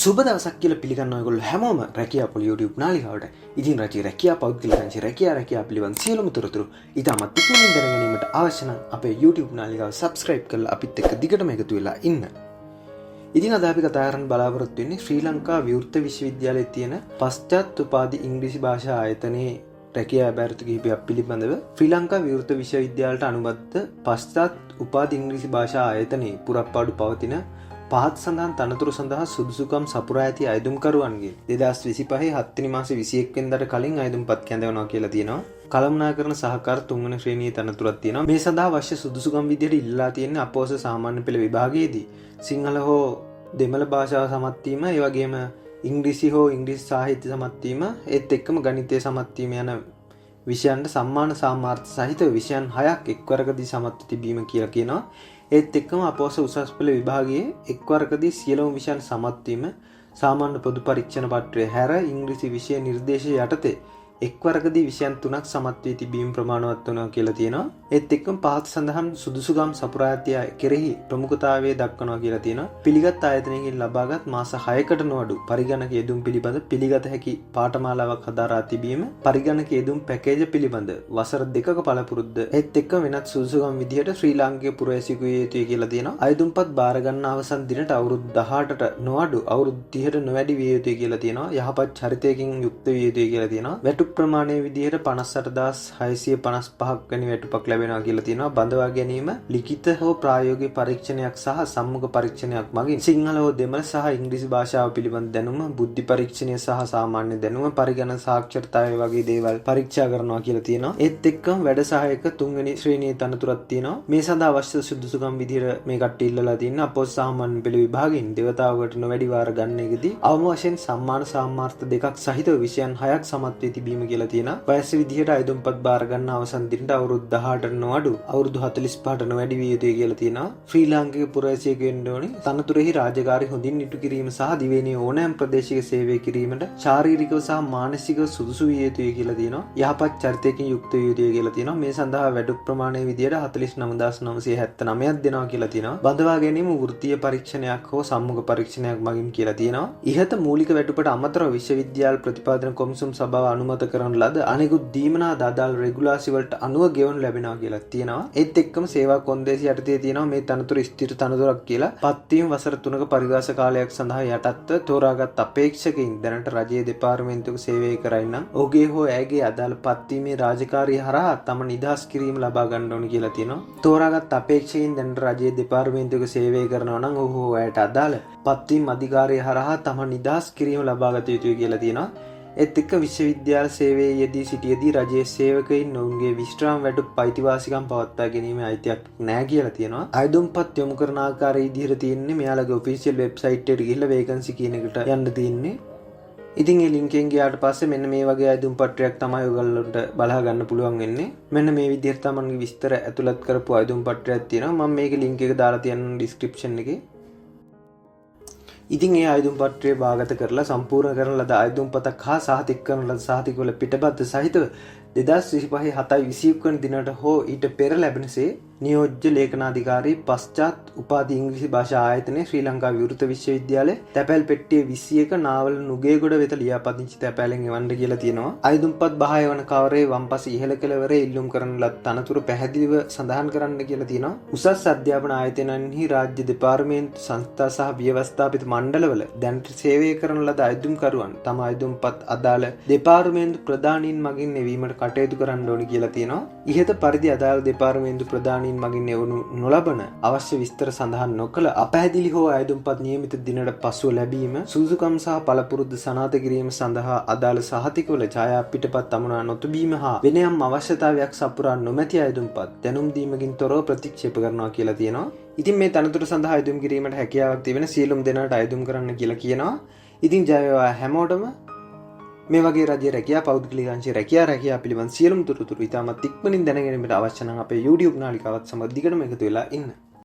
සුබ දවසක් කියලා පිළිගන්නවා ඔයගොල්ලෝ හැමෝම රැකියා පොළ YouTube නාලිකාවට. ඉතින් රජයේ රැකියා පෞද්ගලිකංශ රැකියා පිළිබඳ සියලුම තොරතුරු ඉතාමත් ඉක්මනින් දැන ගැනීමට අවශ්‍ය නම් අපේ YouTube නාලිකාව subscribe කරලා අපිත් එක්ක දිගටම එකතු වෙලා ඉන්න. ඉතින් අද අපි කතා කරන්න බලාපොරොත්තු වෙන්නේ ශ්‍රී ලංකා විවෘත විශ්වවිද්‍යාලයේ තියෙන පශ්චාත් උපාධි ඉංග්‍රීසි භාෂා ආයතනයේ රැකියා බැරිතු කිහිපයක් පිළිබඳව ශ්‍රී ලංකා විවෘත විශ්වවිද්‍යාලයට අනුබද්ධ පශ්චාත් උපාධි ඉංග්‍රීසි භාෂා ආයතනයේ පුරප්පාඩු පවතින පහත් සඳහන් තනතුරු සඳහා සුදුසුකම් සපුරා ඇති අයදුම්කරුවන්ගේ 2025 7 මාස 21 වෙනිදාට කලින් අයදුම්පත් කැඳවනවා කියලා තියෙනවා. කළමනාකරණ සහකාර තුන්වෙනි ශ්‍රේණියේ තනතුරක් තියෙනවා. මේ සඳහා අවශ්‍ය සුදුසුකම් විදිහට ඉල්ලලා තියෙන්නේ අපෝස සාමාන්‍ය පෙළ විභාගයේදී සිංහල හෝ දෙමළ භාෂාව සමත් වීම, ඒ වගේම ඉංග්‍රීසි හෝ ඉංග්‍රීසි සාහිත්‍ය සමත් වීම, ඒත් එක්කම ගණිතය සමත් වීම යන විෂයන්ට සම්මාන සාමාර්ථ සහිත විෂයන් 6ක් එක්වරකදී සමත් තිබීම කියලා කියනවා. ඒත් එක්කම අපෝස උසස් පෙළ විභාගයේ එක්වරකදී සියලුම විෂයන් සමත් වීම, සාමාන්‍ය පොදු පරීක්ෂණ පත්‍රය හැර ඉංග්‍රීසි විෂය නිර්දේශය යටතේ එක්වරකදී විෂයන් 3ක් සමත් වී තිබීම ප්‍රමාණවත් වෙනවා කියලා තියෙනවා. ඒත් එක්කම පහත සඳහන් සුදුසුකම් සපුරා ඇති කෙරෙහි ප්‍රමුඛතාවය දක්වනවා කියලා තියෙනවා. පිළිගත් ආයතනයකින් ලබාගත් මාස 6කට නොඅඩු පරිගණක යෙදුම් පිළිබඳ පිළිගත හැකි පාඨමාලාවක් හදාරා තිබීම, පරිගණක යෙදුම් පැකේජ් පිළිබඳ වසර 2ක පළපුරුද්ද ඒත් එක්ක වෙනත් සුදුසුකම් විදිහට ශ්‍රී ලාංකික පුරවැසියෙකු විය යුතුයි කියලා තියෙනවා. අයදුම්පත් බාර ගන්න අවසන් දිනට අවුරුදු 18ට නොඅඩු අවුරුදු 30ට නොවැඩි විය යුතුයි කියලා තියෙනවා. යහපත් චරිතයකින් යුක්ත විය යුතුයි කියලා තියෙනවා. වැටුප් ප්‍රමාණය විදිහට 58655ක් වැනි වැටුපක් ලැබෙනවා කියලා තියෙනවා. බඳවා ගැනීම ලිඛිත හෝ ප්‍රායෝගික පරීක්ෂණයක් සහ සම්මුඛ පරීක්ෂණයක් මගින් සිංහල හෝ දෙමළ සහ ඉංග්‍රීසි භාෂාව පිළිබඳ දැනුම, බුද්ධි පරීක්ෂණය සහ සාමාන්‍ය දැනුම, පරිගණක සාක්ෂරතාවය වගේ දේවල් පරීක්ෂා කරනවා කියලා තියෙනවා. ඒත් එක්කම වැඩ සහායක තුන්වෙනි ශ්‍රේණියේ තනතුරක් තියෙනවා. මේ සඳහා අවශ්‍ය සුදුසුකම් විදිහට මේ කට්ටිය ඉල්ලලා තියෙන අපෝස සාමාන්‍ය පෙළ විභාගයෙන් දෙවතාවකට නොවැඩි වාර ගන්න එකදී අවම වශයෙන් සම්මාන සාමාර්ථ දෙකක් සහිත විෂයන් 6ක් සමත් වී තිබීම කියලා තියෙනවා. වයස විදිහට අයදුම්පත් බාර ගන්න අවසන් දිනට අවුරුදු 18ට නොඅඩු අවුරුදු 45ට නොවැඩි විය යුතුයි කියලා තියෙනවා. ශ්‍රී ලාංකික පුරවැසියෙකු වෙන්න ඕනි. තනතුරෙහි රාජකාරී හොඳින් ඉටු කිරීම සහ දිවයිනේ ඕනෑම ප්‍රදේශයක සේවය කිරීමට ශාරීරිකව සහ මානසිකව සුදුසු විය යුතුයි කියලා තියෙනවා. යහපත් චරිතයකින් යුක්ත විය යුතුයි කියලා තියෙනවා. මේ සඳහා වැටුප් ප්‍රමාණය විදිහට 49979 දෙනවා කියලා තියෙනවා. බඳවා ගැනීම වෘත්තීය පරීක්ෂණයක් හෝ සම්මුඛ පරීක්ෂණයක් මගින් කියලා තියෙනවා. ඉහත මූලික වැටුපට අමතරව විශ්වවිද්‍යාල ප්‍රතිපාදන කොමිසම් සභාව අනුමත කරන ලද අනෙකුත් දීමනා අදාළ රෙගුලාසි වලට අනුව ගෙවනු ලැබෙනවා කියලා තියෙනවා. ඒත් එක්කම සේවා කොන්දේසි යටතේ තියෙනවා මේ තනතුර ස්ථිර තනතුරක් කියලා. පත්වීම වසර 3ක පරිගාස කාලයක් සඳහා යටත්ව තෝරාගත් අපේක්ෂකයින් දැනට රජයේ දෙපාර්තමේන්තුවක සේවය කරයි නම් ඔහුගේ හෝ ඇයගේ අදාළ පත්වීමේ රාජකාරිය හරහා තම නිදහස් කිරීම ලබා ගන්න ඕනි කියලා තියෙනවා. තෝරාගත් අපේක්ෂකයින් දැනට රජයේ දෙපාර්තමේන්තුවක සේවය කරනවා නම් ඔහු හෝ ඇයට අදාළ පත්වීම අධිකාරිය හරහා තම නිදහස් කිරීම ලබා ගත යුතුයි කියලා තියෙනවා. ඒත් එක්ක විශ්වවිද්‍යාල සේවයේ යෙදී සිටියේදී රජයේ සේවකයින් ඔවුන්ගේ විශ්‍රාම වැටුප් අයිතිවාසිකම් පවත්වා ගැනීමේ අයිතියක් නැහැ කියලා තියෙනවා. අයදුම්පත් යොමු කරන ආකාරය ඉදිරියට තියෙන්නේ මෙයාලගේ ඔෆිෂියල් වෙබ්සයිට් එකට ගිහිල්ලා වේකන්සි කියන එකට යන්න තියෙන්නේ. ඉතින් ඒ ලින්ක් එකෙන් ගියාට පස්සේ මෙන්න මේ වගේ අයදුම්පත්යක් තමයි ඔයගොල්ලන්ට බලා ගන්න පුළුවන් වෙන්නේ. මෙන්න මේ විදිහට තමන්ගේ විස්තර ඇතුළත් කරපු අයදුම්පත්යක් තියෙනවා. මම මේකේ ලින්ක් එක දාලා තියන්නම් ඩිස්ක්‍රිප්ෂන් එකේ. ඉතින් ඒ අයදුම්පත්‍රය භාගත කරලා සම්පූර්ණ කරන ලද අයදුම්පතක් හා සහතික කරන ලද සහතිකවල පිටපත් සහිතව 2025 7/21 වන දිනට හෝ ඊට පෙර ලැබෙනසේ නියෝජ්‍ය ලේඛනාධිකාරී පශ්චාත් උපාධි ඉංග්‍රීසි භාෂා ආයතනයේ ශ්‍රී ලංකා විවෘත විශ්වවිද්‍යාලයේ තැපැල් පෙට්ටිය 21 නාවල නුගේගොඩ වෙත ලියාපදිංචි තැපැලෙන් එවන්න කියලා තියෙනවා. අයදුම්පත් බහය වන කවරේ වම්පස ඉහළ කෙළවරේ ඉල්ලුම් කරන ලද තනතුරු පැහැදිලිව සඳහන් කරන්න කියලා තියෙනවා. උසස් අධ්‍යාපන ආයතනයන්හි රාජ්‍ය දෙපාර්තමේන්තු සංස්ථා සහ ව්‍යවස්ථාපිත මණ්ඩලවල දැනට සේවය කරන ලද අයදුම්කරුවන් තම අයදුම්පත් අදාළ දෙපාර්තමේන්තු ප්‍රධානීන් මගින් එවීමට කටයුතු කරන්න ඕනි කියලා තියෙනවා. ඉහත පරිදි අදාළ දෙපාර්තමේන්තු ප්‍රධානීන් මගින් එවනු නොලබන අවශ්‍ය විස්තර සඳහන් නොකළ අපැහැදිලි හෝ අයදුම්පත් නියමිත දිනට පසුව ලැබීම, සුදුසුකම් සහ පළපුරුද්ද සනාථ කිරීම සඳහා අදාළ සහතිකවල ඡායා පිටපත් අමුණා නොතිබීම හා වෙන යම් අවශ්‍යතාවයක් සපුරා නොමැති අයදුම්පත් දැනුම් දීමකින් තොරව ප්‍රතික්ෂේප කරනවා කියලා තියෙනවා. ඉතින් මේ තනතුර සඳහා අයදුම් කිරීමට හැකියාවක් තිබෙන සියලුම දෙනාට අයදුම් කරන්න කියලා කියනවා. ඉතින් ජය වේවා හැමෝටම. මේ වගේ රජයේ රැකියා පෞද්ගලිකංශයේ රැකියා පිළිබඳ සියලුම තොරතුරු ඉතාමත් ඉක්මනින් දැනගැනීමට අවශ්‍ය නම් අපේ YouTube නාලිකාවත් සමග දිගටම එකතු වෙලා ඉන්න.